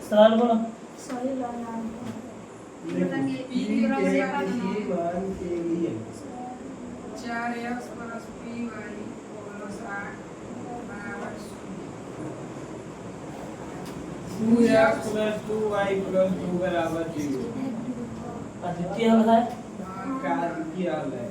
सवाल बोलो। सही लगा बताएंगे पी e के बराबर क्या किसी करना मान के लिए 4x + py + 8 बराबर 2x + 2y + 2 बराबर 0। अद्वितीय हल है। का द्वितीय हल है।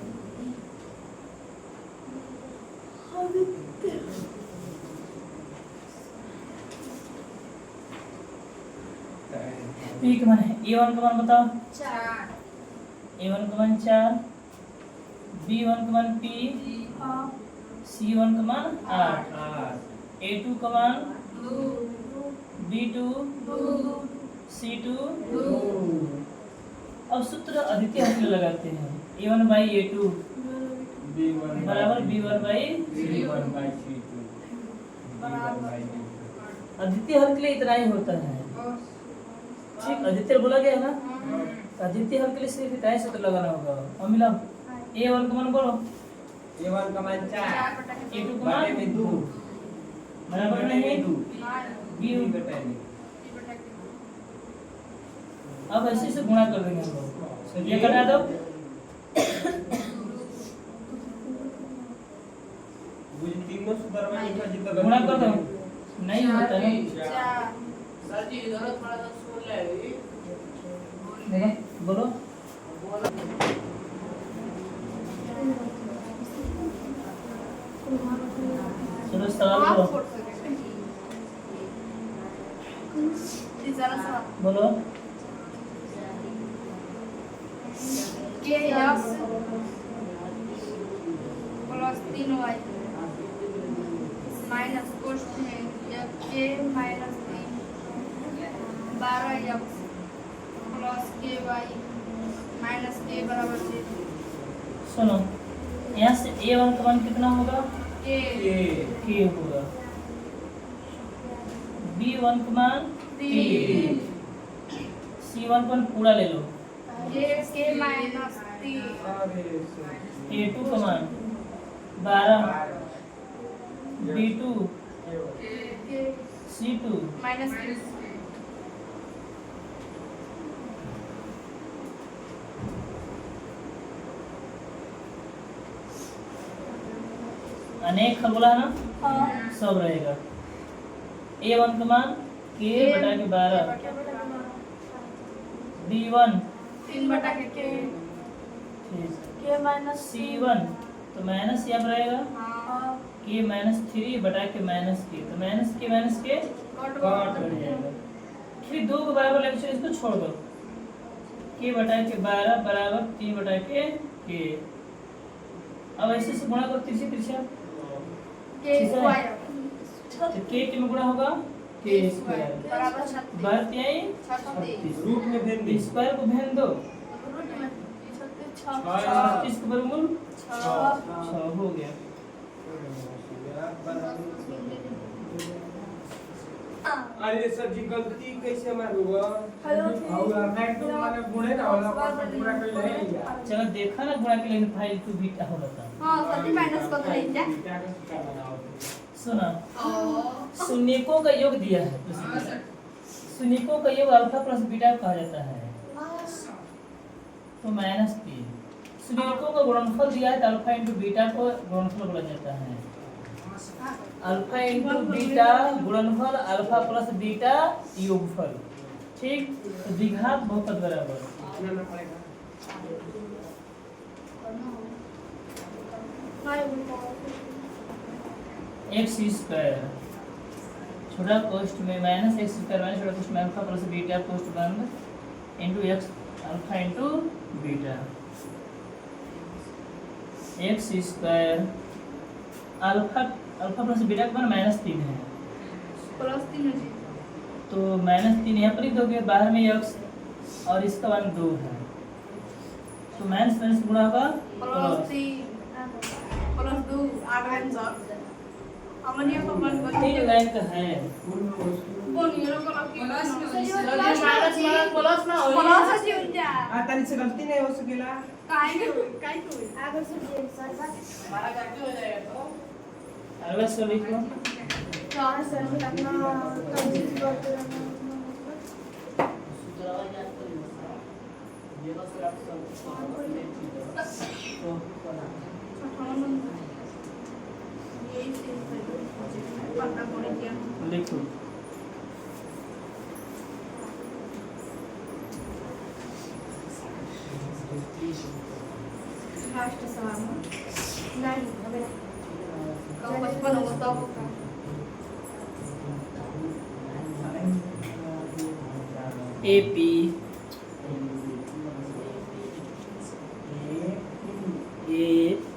पी का मान है a1 का मान बताओ। 4 a1 का मान 4, b1 का मान p, c1 का मान 8, 8 a2 का मान 2 b2, 2 c2। 2 अब सूत्र अद्वितीय हल में लगाते हैं। a1/a2 b1 बराबर b1/c2। c1 by c2 बराबर अद्वितीय हल के लिए इतना ही होता है। ठीक, अद्वितीय बोला गया है ना। अद्वितीय हल के लिए सिर्फ इतना ही सूत्र लगाना होगा। और मिला a1 का मान बोलो। a1 का मान 4 a2 का बटे मान में 2 बराबर नहीं। b बटे में। अब ऐसे से गुणा कर देंगे हम लोग। ये कटा दो। वो तीनों सूत्र में लिखा जितना गुणा कर दो। नहीं होता है। सर जी इधर थोड़ा सा सुन ले। बोलो। चलो सवाल बोलो। बोलो। kx + 3y माइनस कोष्ठ में k - 3 12x + ky - k बराबर 0। सुनो, यहाँ से a1 का मान कितना होगा? k k होगा। b1 का मान 3 c1 का मान पूरा ले लो। k - 3 a2 का मान 12, b2, k c2। -3 अनेक हल बोला है ना, सब रहेगा। a1 का मान k बटा के 12, b1 3/k c1 तो माइनस यहाँ पर रहेगा k - 3 बटा के -k, तो -k कट जाएगा। फिर 2 के बराबर लेके इसको छोड़ दो। k बटा के 12 बराबर 3 बटा के k। अब ऐसे से गुणा करो तिरछे तिरछे। तो k के में गुणा होगा k स्क्वायर बराबर 36। रूट में भेज दी। स्क्वायर को भेज दो। 36 के वर्गमूल 6 हो गया। अरे सर जी गलती कैसे मारूंगा? और मैं तो माने गुणे ना होला पूरा कोई नहीं लिया। चलो देखा ना गुणा के लिए फाइल टू बीटा हो रहा था। सुना, शून्यकों का योग दिया है। शून्यकों का योग अल्फा प्लस बीटा कहा जाता है। तो -3 शून्यकों का गुणनफल दिया है, तो अल्फा इंटू बीटा को गुणनफल बोला जाता है। अल्फा इंटू बीटा गुणनफल अल्फा प्लस बीटा योगफल। ठीक, तो द्विघात बहुपद बराबर x स्क्वायर छोटा कोष्ठ में -x स्क्वायर माइनस छोटा कोष्ठ में अल्फा प्लस बीटा कोष्ठ बंद into x alpha into beta x square alpha plus beta का मान -3 है। +3 है जी। तो -3 यहाँ पर ही दोगे, बाहर में x और इसका मान 2 है। तो माइनस गुणा होगा +3 +2 आगे सर हमनिया को मन को 3 लाइन का है। कौन ये लोग का प्लस ना प्लस है जी उनका तारी से गलती नहीं हो सकेला। काहे आगे से सर हमारा करके हो जाएगा तो अगला सवाल लिखो। 4 से अपना कंप्लीट करते रहना। लिखो लास्ट सवाल नहीं अबे कब बचपन होता होगा AP AP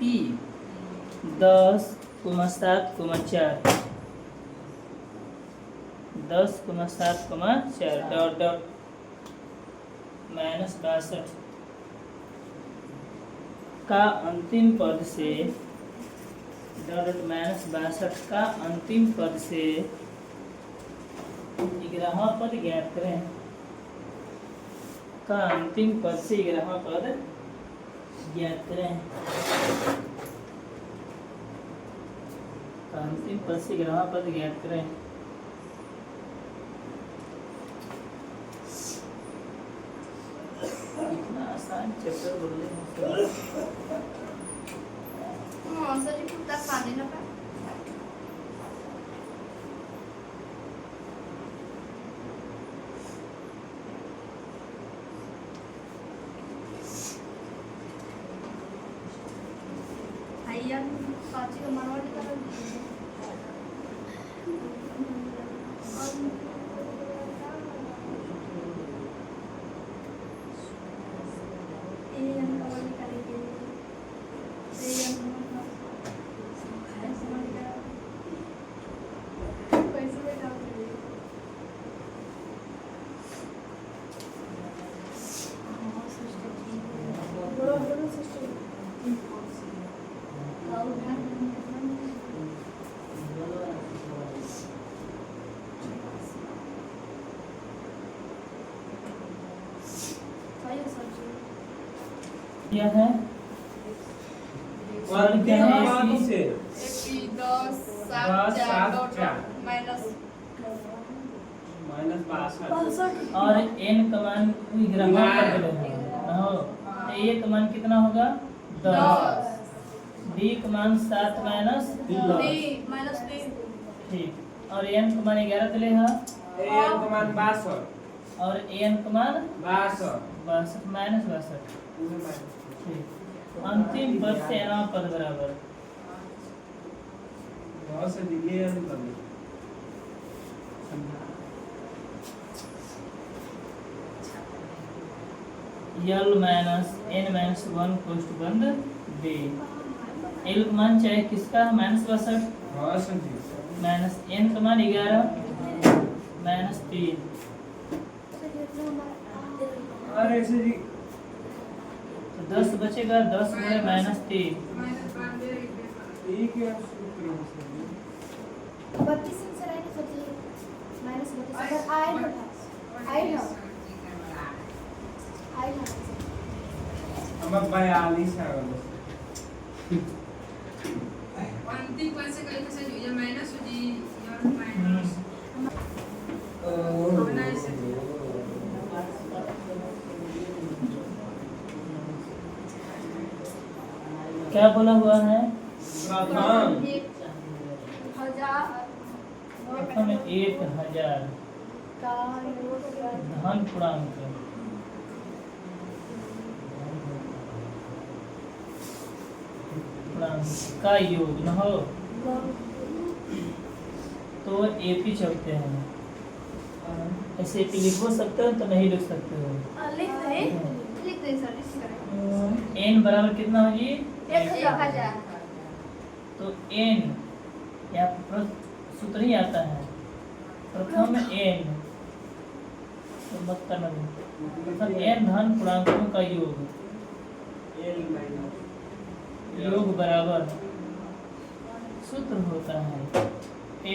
10,7,4 10,7,4 डॉट डॉट -62 का अंतिम पद से डॉट -62 का अंतिम पद से 11वां पद ज्ञात करें। का अंतिम पद से 11वां पद ज्ञात करें। का अंतिम पद से 11वां पद ज्ञात करें। इतना आसान चैप्टर बोले सर जी कुत्ता खाने ना का भैया पाची का मरवाड़ी कर क्या है और क्या है पाँच से एपी 10 7 10, 4 डॉट 4 माइनस -62 और n का मान 11वां पद लेना हो तो a का मान कितना होगा 10 b का मान 7 माइनस 10 माइनस 3 ठीक और n का मान 11 चले हा an का मान 62 और an का मान 62 62 माइनस 62 ठीक अंतिम पद से n पद बराबर बहुत से दिखे हैं कभी l माइनस n माइनस 1 कोष्ठ बंद b l का मान चाहे किसका -62 बहुत से जी माइनस n का मान 11 माइनस 3 अरे से जी तो 10 बचेगा 10 गुणे माइनस 3 एक है सूत्र से जी 32 से राइट सोचिए -32 अगर आई ना हम 42 है अंतिम पद से कहीं से जो माइनस हो जी या माइनस क्या बोला हुआ है प्रथम 1000 प्रथम 1000 धन पूर्णांक का योग न हो तो एपी चलते हैं। ऐसे एपी लिख हो सकते हो तो नहीं लिख सकते हो। लिख दे सर इसी तरह n बराबर कितना होगी 1000 तो n या सूत्र ही आता है प्रथम n तो मत करना प्रथम n धन पूर्णांकों का योग योग बराबर सूत्र होता है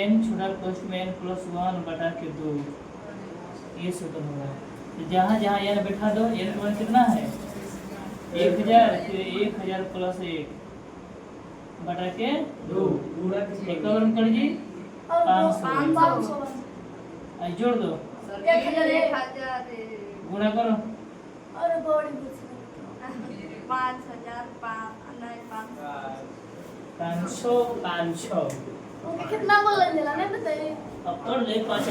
n छोटा कोष्ठ में n प्लस 1 बटा के 2 ये सूत्र होगा। तो जहाँ जहाँ n बैठा दो n का मान कितना है 1000 फिर 1000 प्लस 1 बटा के 2 एक और कर जी 500 आई जोड़ दो 1000 गुणा करो 5000 नहीं 500 500 ओके कितना बोल रहे हैं नहीं बताइए अब कर ले 5